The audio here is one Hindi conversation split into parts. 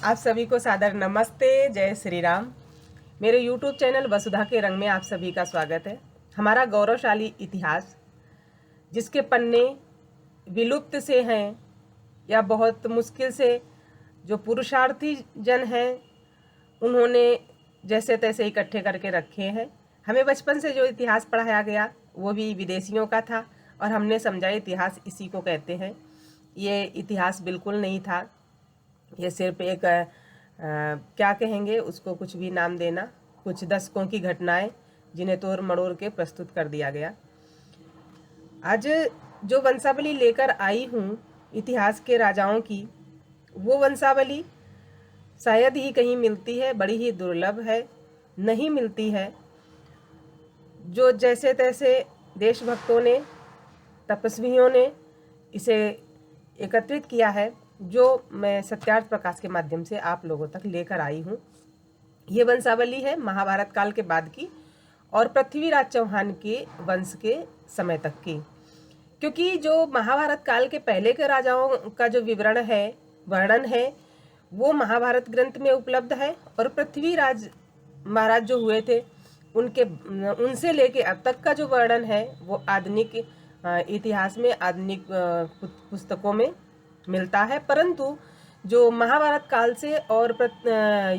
आप सभी को सादर नमस्ते, जय श्री राम। मेरे YouTube चैनल वसुधा के रंग में आप सभी का स्वागत है। हमारा गौरवशाली इतिहास, जिसके पन्ने विलुप्त से हैं या बहुत मुश्किल से जो पुरुषार्थी जन हैं उन्होंने जैसे तैसे इकट्ठे करके रखे हैं। हमें बचपन से जो इतिहास पढ़ाया गया वो भी विदेशियों का था और हमने समझा इतिहास इसी को कहते हैं। ये इतिहास बिल्कुल नहीं था, ये सिर्फ एक क्या कहेंगे उसको, कुछ भी नाम देना, कुछ दशकों की घटनाएं जिन्हें तोड़ मड़ोड़ के प्रस्तुत कर दिया गया। आज जो वंशावली लेकर आई हूँ इतिहास के राजाओं की, वो वंशावली शायद ही कहीं मिलती है, बड़ी ही दुर्लभ है, नहीं मिलती है। जो जैसे तैसे देशभक्तों ने, तपस्वियों ने इसे एकत्रित किया है, जो मैं सत्यार्थ प्रकाश के माध्यम से आप लोगों तक लेकर आई हूँ। ये वंशावली है महाभारत काल के बाद की और पृथ्वीराज चौहान के वंश के समय तक की, क्योंकि जो महाभारत काल के पहले के राजाओं का जो वर्णन है वो महाभारत ग्रंथ में उपलब्ध है, और पृथ्वीराज महाराज जो हुए थे उनसे लेके अब तक का जो वर्णन है वो आधुनिक इतिहास में, आधुनिक पुस्तकों में मिलता है। परंतु जो महाभारत काल से और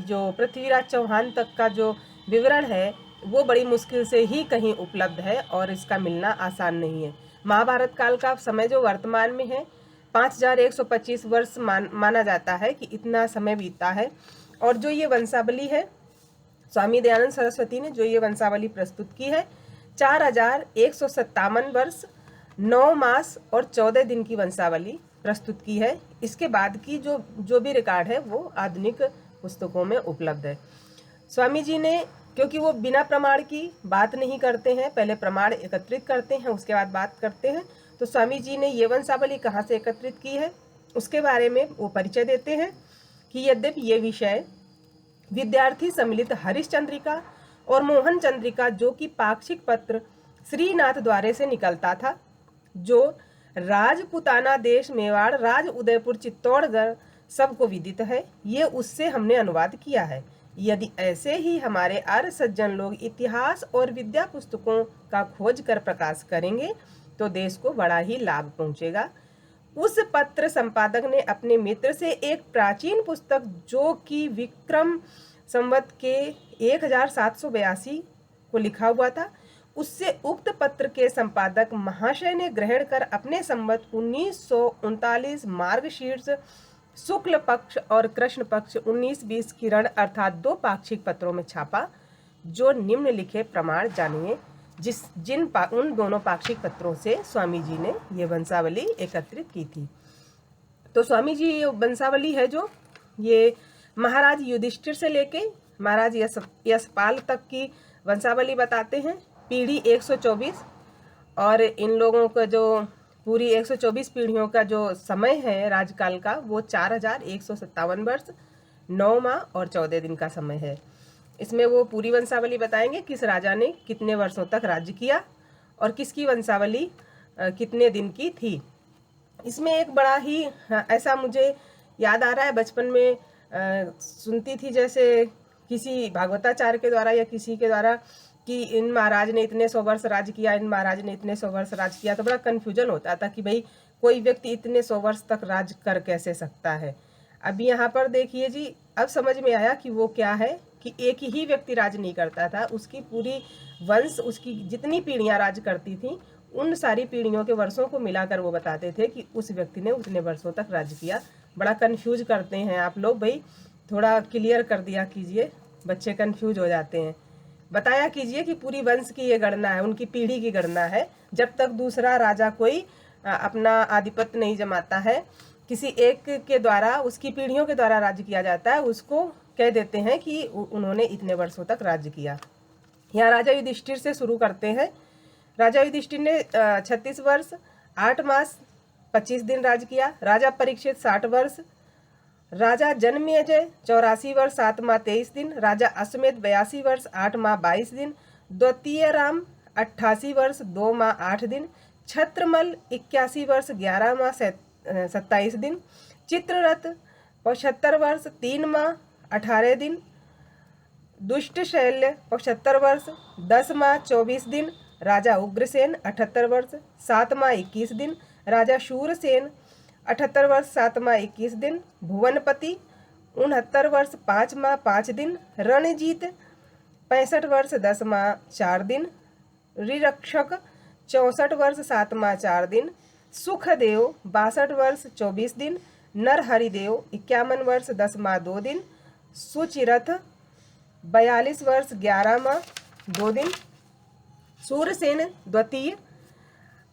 जो पृथ्वीराज चौहान तक का जो विवरण है वो बड़ी मुश्किल से ही कहीं उपलब्ध है और इसका मिलना आसान नहीं है। महाभारत काल का समय जो वर्तमान में है 5125 वर्ष माना जाता है कि इतना समय बीता है। और जो ये वंशावली है, स्वामी दयानंद सरस्वती ने जो ये वंशावली प्रस्तुत की है, 4157 वर्ष 9 मास और 14 दिन की वंशावली प्रस्तुत की है। इसके बाद की जो भी रिकॉर्ड है वो आधुनिक पुस्तकों में उपलब्ध है। स्वामी जी ने, क्योंकि वो बिना प्रमाण की बात नहीं करते हैं, पहले प्रमाण एकत्रित करते हैं उसके बाद बात करते हैं, तो स्वामी जी ने ये वंशावली कहाँ से एकत्रित की है उसके बारे में वो परिचय देते हैं कि यद्यपि ये विषय विद्यार्थी सम्मिलित हरिश्चंद्रिका और मोहन चंद्रिका, जो कि पाक्षिक पत्र श्रीनाथ द्वारे से निकलता था, जो राजपुताना देश, मेवाड़, राज उदयपुर, चित्तौड़गढ़ सबको विदित है, ये उससे हमने अनुवाद किया है। यदि ऐसे ही हमारे आर्य सज्जन लोग इतिहास और विद्या पुस्तकों का खोज कर प्रकाश करेंगे तो देश को बड़ा ही लाभ पहुंचेगा। उस पत्र संपादक ने अपने मित्र से एक प्राचीन पुस्तक, जो कि विक्रम संवत के 1782 को लिखा हुआ था, उससे उक्त पत्र के संपादक महाशय ने ग्रहण कर अपने संवत 1939 मार्गशीर्ष शुक्ल पक्ष और कृष्ण पक्ष 1920 किरण अर्थात 2 पाक्षिक पत्रों में छापा, जो निम्नलिखित प्रमाण जानिए उन दोनों पाक्षिक पत्रों से स्वामी जी ने ये वंशावली एकत्रित की थी। तो स्वामी जी ये वंशावली है जो ये महाराज युधिष्ठिर से लेके महाराज यशपाल तक की वंशावली बताते हैं। पीढ़ी 124, और इन लोगों का जो पूरी 124 पीढ़ियों का जो समय है राजकाल का, वो 4157 वर्ष 9 माह और 14 दिन का समय है। इसमें वो पूरी वंशावली बताएंगे, किस राजा ने कितने वर्षों तक राज्य किया और किसकी वंशावली कितने दिन की थी। इसमें एक बड़ा ही ऐसा मुझे याद आ रहा है, बचपन में सुनती थी जैसे किसी भागवताचार्य के द्वारा या किसी के द्वारा कि इन महाराज ने इतने 100 वर्ष राज किया, इन महाराज ने इतने 100 वर्ष राज किया, तो बड़ा कन्फ्यूजन होता था कि भाई कोई व्यक्ति इतने 100 वर्ष तक राज कर कैसे सकता है। अभी यहाँ पर देखिए जी, अब समझ में आया कि वो क्या है कि एक ही व्यक्ति राज नहीं करता था, उसकी पूरी वंश, उसकी जितनी पीढ़ियाँ राज करती थी उन सारी पीढ़ियों के वर्षों को मिलाकर वो बताते थे कि उस व्यक्ति ने उतने वर्षों तक राज किया। बड़ा कन्फ्यूज करते हैं आप लोग, भाई थोड़ा क्लियर कर दिया कीजिए, बच्चे कन्फ्यूज हो जाते हैं। बताया कीजिए कि पूरी वंश की ये गणना है, उनकी पीढ़ी की गणना है। जब तक दूसरा राजा कोई अपना आधिपत्य नहीं जमाता है, किसी एक के द्वारा, उसकी पीढ़ियों के द्वारा राज्य किया जाता है, उसको कह देते हैं कि उन्होंने इतने वर्षों तक राज्य किया। यहाँ राजा युधिष्ठिर से शुरू करते हैं। राजा युधिष्ठिर ने 36 वर्ष 8 मास 25 दिन राज किया। राजा परीक्षित 60 वर्ष, राजा जन्मेजय 84 वर्ष 7 माह 23 दिन, राजा अश्वमेध 82 वर्ष 8 माह 22 दिन, द्वितीय राम 88 वर्ष 2 माह 8 दिन, छत्रमल 81 वर्ष 11 माह 27 दिन, चित्ररथ 75 वर्ष 3 माह 18 दिन। दुष्ट शैल्य 75 वर्ष 10 माह 24 दिन। राजा उग्रसेन 78 वर्ष 7 माह 21 दिन। राजा शूरसेन 78 वर्ष 7 माह 21 दिन। भुवनपति 69 वर्ष 5 माह 5 दिन। रणजीत 65 वर्ष 10 माह 4 दिन। रिरक्षक 64 वर्ष 7 माह 4 दिन। सुखदेव 62 वर्ष 24 दिन। नरहरिदेव 51 वर्ष 10 माह 2 दिन। सुचिरथ 42 वर्ष 11 माह 2 दिन। सूरसेन द्वितीय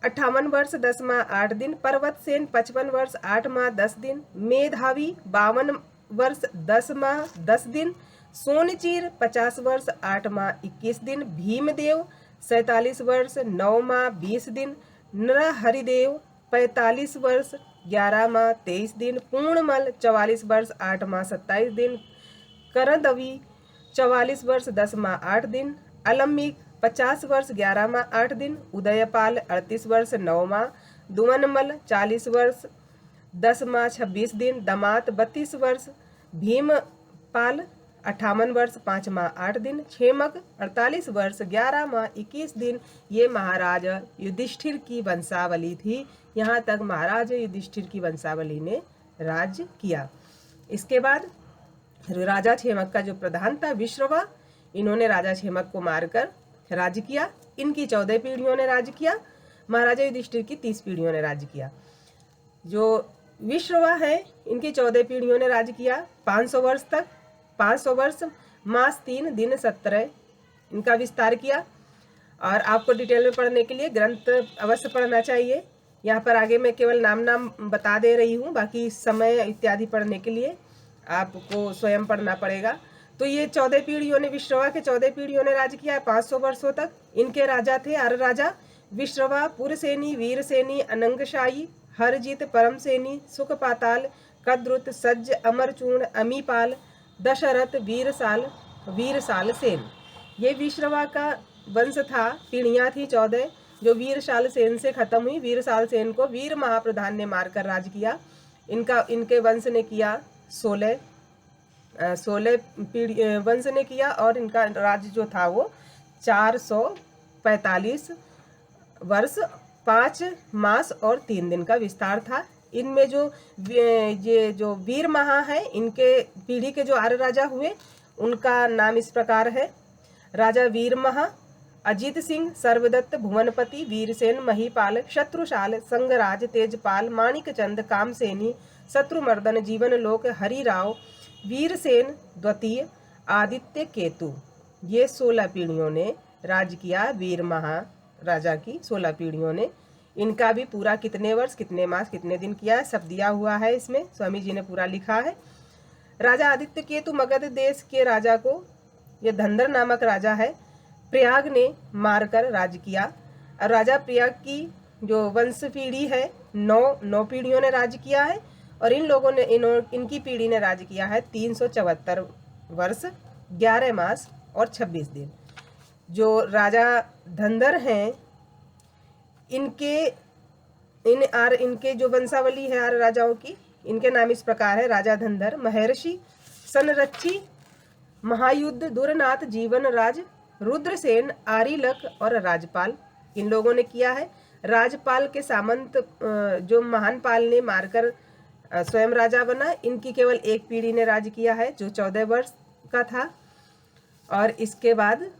58 वर्ष 10 माह 8 दिन। पर्वतसेन 55 वर्ष 8 माह 10 दिन। मेधावी 52 वर्ष 10 माह 10 दिन। सोनचीर 50 वर्ष 8 माह 21 दिन। भीमदेव 47 वर्ष 9 माह 20 दिन। नरहरिदेव 45 वर्ष 11 माह 23 दिन। पूर्णमल 44 वर्ष 8 माह 27 दिन। करदवी 44 वर्ष 10 माह 8 दिन। अलम्बिक 50 वर्ष 11 माह 8 दिन। उदयपाल 38 वर्ष 9 माह। दुवनमल 40 वर्ष 10 माह 26 दिन। दमात 32 वर्ष। भीमपाल 58 वर्ष 5 माह 8 दिन। क्षेमक 48 वर्ष 11 माह 21 दिन। ये महाराज युधिष्ठिर की वंशावली थी। यहाँ तक महाराज युधिष्ठिर की वंशावली ने राज्य किया। इसके बाद राजा क्षेमक का जो प्रधान था विश्रवा, इन्होंने राजा क्षेमक को मारकर राज्य किया। इनकी 14 पीढ़ियों ने राज्य किया। महाराजा युधिष्ठिर की 30 पीढ़ियों ने राज्य किया। जो विश्रवा है इनकी 14 पीढ़ियों ने राज्य किया 500 वर्ष तक। 500 वर्ष मास 3 दिन 17 इनका विस्तार किया। और आपको डिटेल में पढ़ने के लिए ग्रंथ अवश्य पढ़ना चाहिए। यहाँ पर आगे मैं केवल नाम बता दे रही हूँ, बाकी समय इत्यादि पढ़ने के लिए आपको स्वयं पढ़ना पड़ेगा। तो ये 14 पीढ़ियों ने, विश्रवा के 14 पीढ़ियों ने राज्य किया है 500 वर्षों तक। इनके राजा थे आर्य राजा विश्रवा, पुरसेनी, वीरसेनी, अनंगशाही, हरजित, परमसेनी, सुखपाताल, कद्रुत, सज्ज, अमरचूर्ण, अमीपाल, दशरथ, वीरसाल सेन। ये विश्रवा का वंश था। पीढ़ियां थी 14 जो वीरसाल सेन से खत्म हुई। वीरसाल सेन को वीर महाप्रधान ने मारकर राज किया। इनके वंश ने किया 16 पीढ़ी वंश ने किया। और इनका राज्य जो था वो 445 वर्ष 5 मास और 3 दिन का विस्तार था। इनमें ये जो वीर महा है, इनके पीढ़ी के जो आर्य राजा हुए उनका नाम इस प्रकार है। राजा वीर महा, अजीत सिंह, सर्वदत्त, भुवनपति, वीरसेन, महीपाल, शत्रुशाल, संगराज, तेजपाल, माणिकचंद, कामसेनी, शत्रुमर्दन, जीवनलोक, हरिराव, वीरसेन द्वितीय, आदित्य केतु। ये 16 पीढ़ियों ने राज किया। वीर महाराजा की 16 पीढ़ियों ने। इनका भी पूरा कितने वर्ष, कितने मास, कितने दिन किया है सब दिया हुआ है इसमें। स्वामी जी ने पूरा लिखा है। राजा आदित्य केतु मगध देश के राजा को, ये धंधर नामक राजा है, प्रयाग ने मारकर राज किया। और राजा प्रयाग की जो वंश पीढ़ी है 9 पीढ़ियों ने राज किया है। और इन लोगों ने इनकी पीढ़ी ने राज किया है 374 वर्ष 11 मास और 26 दिन। जो राजा धंधर हैं इनके जो वंशावली है आर्य राजाओं की, इनके नाम इस प्रकार है। राजा धंधर, महर्षि, संरक्षी, महायुद्ध, दुरनाथ, जीवन राज, रुद्रसेन, आरिलक और राजपाल, इन लोगों ने किया है। राजपाल के सामंत जो महानपाल ने मारकर स्वयं राजा बना, इनकी केवल एक पीढ़ी ने राज किया है जो 14 वर्ष का था। और इसके बाद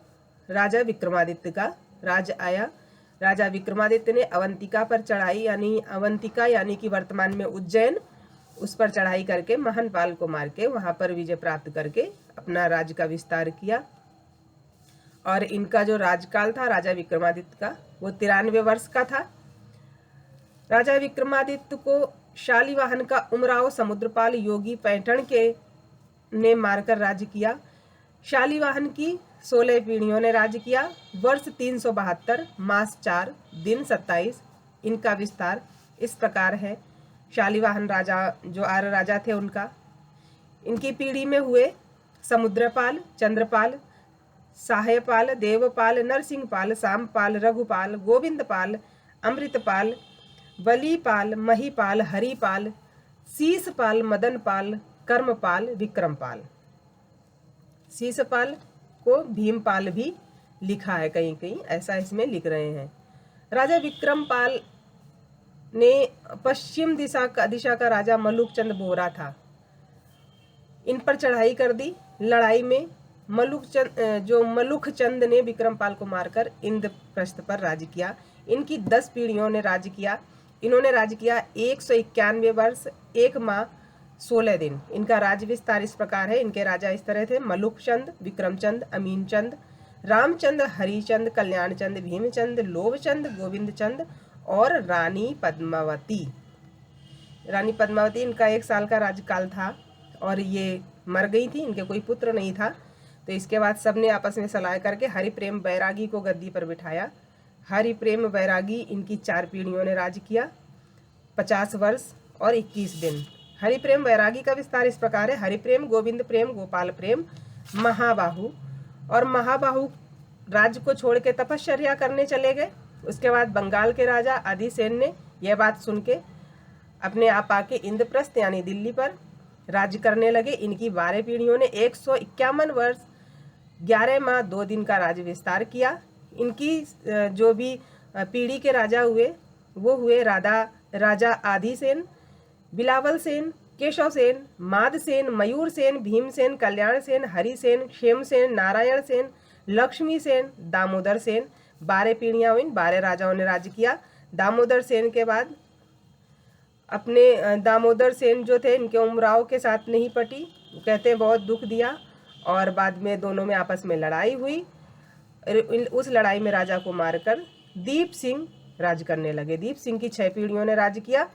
राजा विक्रमादित्य का राज आया। राजा विक्रमादित्य ने अवंतिका पर चढ़ाई, यानी कि वर्तमान में उज्जैन, उस पर चढ़ाई करके महानपाल को मार के वहां पर विजय प्राप्त करके अपना राज्य का विस्तार किया। और इनका जो राजकाल था राजा विक्रमादित्य का, वो 93 वर्ष का था। राजा विक्रमादित्य को शालिवाहन का उमराव समुद्रपाल योगी पैठण के ने मारकर राज्य किया। शालिवाहन की 16 पीढ़ियों ने राज्य किया। वर्ष 372, मास 4, दिन 27। इनका विस्तार इस प्रकार है। शालिवाहन राजा जो आर्य राजा थे उनका, इनकी पीढ़ी में हुए समुद्रपाल, चंद्रपाल, साह्यपाल, देवपाल, नरसिंहपाल, सामपाल, रघुपाल, गोविंदपाल, अमृतपाल, बलीपाल, महीपाल, हरिपाल, शीशपाल, मदनपाल, कर्मपाल, विक्रमपाल। शीशपाल को भीमपाल भी लिखा है कहीं कहीं, ऐसा इसमें लिख रहे हैं। राजा विक्रमपाल ने पश्चिम दिशा का राजा मलुक चंद बोरा था, इन पर चढ़ाई कर दी। लड़ाई में मलुक चंद ने विक्रमपाल को मारकर इंद्रप्रस्थ पर राज किया। इनकी 10 पीढ़ियों ने राज किया। इन्होंने राज किया 191 वर्ष 1 माह 16 दिन। इनका राज विस्तार इस प्रकार है। इनके राजा इस तरह थे: मलुक चंद, विक्रम चंद, अमीन चंद, रामचंद, हरिचंद, कल्याण चंद, भीमचंद, लोभचंद, गोविंद चंद और रानी पद्मावती। रानी पद्मावती इनका 1 साल का राजकाल था और ये मर गई थी, इनके कोई पुत्र नहीं था। तो इसके बाद सबने आपस में सलाह करके हरिप्रेम बैरागी को गद्दी पर बिठाया। हरिप्रेम बैरागी इनकी 4 पीढ़ियों ने राज किया, 50 वर्ष और 21 दिन। हरिप्रेम बैरागी का विस्तार इस प्रकार है: हरिप्रेम, गोविंद प्रेम, गोपाल प्रेम, महाबाहु। और महाबाहु राज्य को छोड़ के तपश्चर्या करने चले गए। उसके बाद बंगाल के राजा आदिसेन ने यह बात सुन के अपने आप आके इंद्रप्रस्थ यानी दिल्ली पर राज्य करने लगे। इनकी 12 पीढ़ियों ने 151 वर्ष 11 माह 2 दिन का राज्य विस्तार किया। इनकी जो भी पीढ़ी के राजा हुए वो हुए राजा आदिसेन, बिलावल सेन, केशव सेन, मादसेन, मयूर सेन, भीमसेन, कल्याण सेन, हरिसेन, क्षेमसेन, नारायण सेन, लक्ष्मी सेन, दामोदर सेन। 12 पीढ़ियां हुई, 12 राजाओं ने राज्य किया। दामोदर सेन के बाद अपने दामोदर सेन जो थे इनके उमराव के साथ नहीं पटी, कहते हैं बहुत दुख दिया और बाद में दोनों में आपस में लड़ाई हुई। उस लड़ाई में राजा को मारकर दीप सिंह राज करने लगे। दीप सिंह की 6 पीढ़ियों ने राज किया।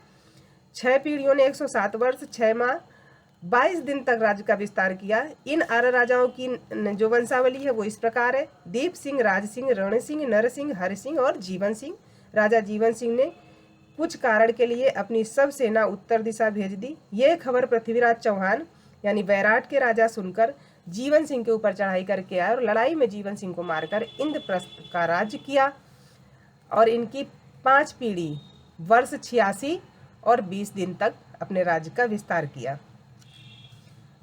6 पीढ़ियों ने 107 वर्ष 6 माह 22 दिन तक राज्य का विस्तार किया। इन 8 राजाओं की जो वंशावली है वो इस प्रकार है: दीप सिंह, राज सिंह, रण सिंह, नर सिंह, हरि सिंह और जीवन सिंह। राजा जीवन सिंह ने कुछ कारण के लिए अपनी सब सेना उत्तर दिशा भेज दी। ये खबर पृथ्वीराज चौहान यानी बैराट के राजा सुनकर जीवन सिंह के ऊपर चढ़ाई करके आए और लड़ाई में जीवन सिंह को मारकर इंद्रप्रस्थ का राज्य किया। और इनकी 5 पीढ़ी वर्ष 86 और 20 दिन तक अपने राज्य का विस्तार किया।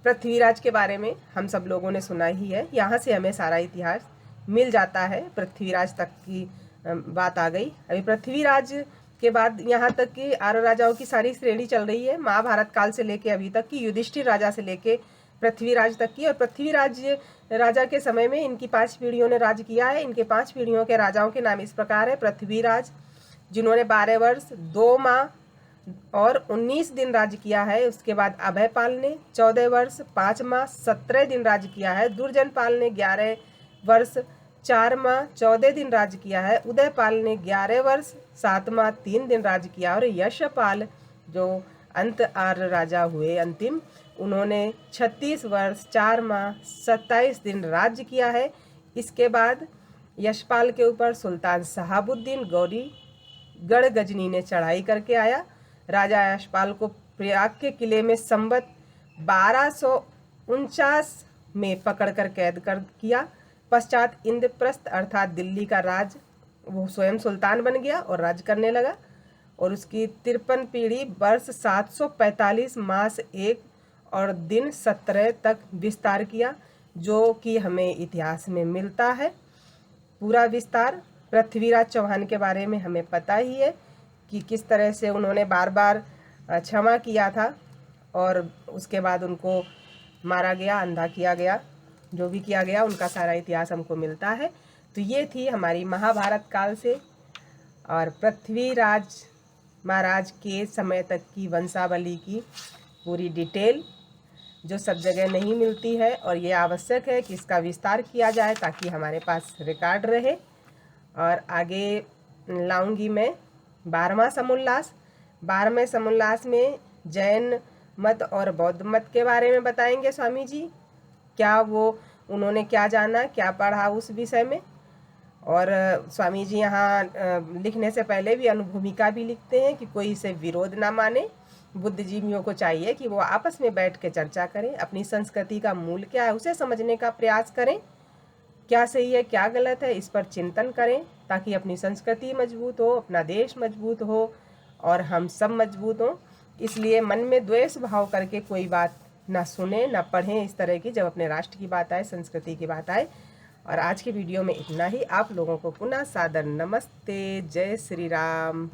पृथ्वीराज के बारे में हम सब लोगों ने सुना ही है, यहाँ से हमें सारा इतिहास मिल जाता है। पृथ्वीराज तक की बात आ गई। अभी पृथ्वीराज के बाद यहाँ तक कि 8 राजाओं की सारी श्रेणी चल रही है, महाभारत काल से लेके अभी तक की, युधिष्ठिर राजा से लेके पृथ्वीराज तक की। और पृथ्वीराज राजा के समय में इनकी 5 पीढ़ियों ने राज किया है। इनके 5 पीढ़ियों के राजाओं के नाम इस प्रकार है: पृथ्वीराज जिन्होंने 12 वर्ष 2 माह और 19 दिन राज किया है। उसके बाद अभयपाल ने 14 वर्ष 5 माह 17 दिन राज किया है। दुर्जनपाल ने 11 वर्ष 4 माह 14 दिन राज किया है। उदयपाल ने 11 वर्ष 7 माह 3 दिन राज किया। और यशपाल जो अंत 8 राजा हुए अंतिम, उन्होंने 36 वर्ष 4 माह 27 दिन राज्य किया है। इसके बाद यशपाल के ऊपर सुल्तान शहाबुद्दीन गौरीगढ़ गजनी ने चढ़ाई करके आया। राजा यशपाल को प्रयाग के किले में संवत 1249 में पकड़कर कैद कर किया। पश्चात इंद्रप्रस्थ अर्थात दिल्ली का राज वो स्वयं सुल्तान बन गया और राज करने लगा। और उसकी 53 पीढ़ी वर्ष 745 मास 1 और दिन 17 तक विस्तार किया, जो कि हमें इतिहास में मिलता है। पूरा विस्तार पृथ्वीराज चौहान के बारे में हमें पता ही है कि किस तरह से उन्होंने बार बार क्षमा किया था और उसके बाद उनको मारा गया, अंधा किया गया, जो भी किया गया उनका सारा इतिहास हमको मिलता है। तो ये थी हमारी महाभारत काल से और पृथ्वीराज महाराज के समय तक की वंशावली की पूरी डिटेल, जो सब जगह नहीं मिलती है। और ये आवश्यक है कि इसका विस्तार किया जाए ताकि हमारे पास रिकॉर्ड रहे। और आगे लाऊंगी मैं 12वां समुल्लास। 12वें समुल्लास में जैन मत और बौद्ध मत के बारे में बताएंगे स्वामी जी, क्या वो उन्होंने क्या जाना, क्या पढ़ा उस विषय में। और स्वामी जी यहाँ लिखने से पहले भी अनुभूमिका भी लिखते हैं कि कोई इसे विरोध ना माने। बुद्धिजीवियों को चाहिए कि वो आपस में बैठ के चर्चा करें, अपनी संस्कृति का मूल क्या है उसे समझने का प्रयास करें, क्या सही है क्या गलत है इस पर चिंतन करें, ताकि अपनी संस्कृति मजबूत हो, अपना देश मजबूत हो और हम सब मजबूत हों। इसलिए मन में द्वेष भाव करके कोई बात ना सुने ना पढ़ें इस तरह की, जब अपने राष्ट्र की बात आए, संस्कृति की बात आए। और आज की वीडियो में इतना ही। आप लोगों को पुनः सादर नमस्ते। जय श्री राम।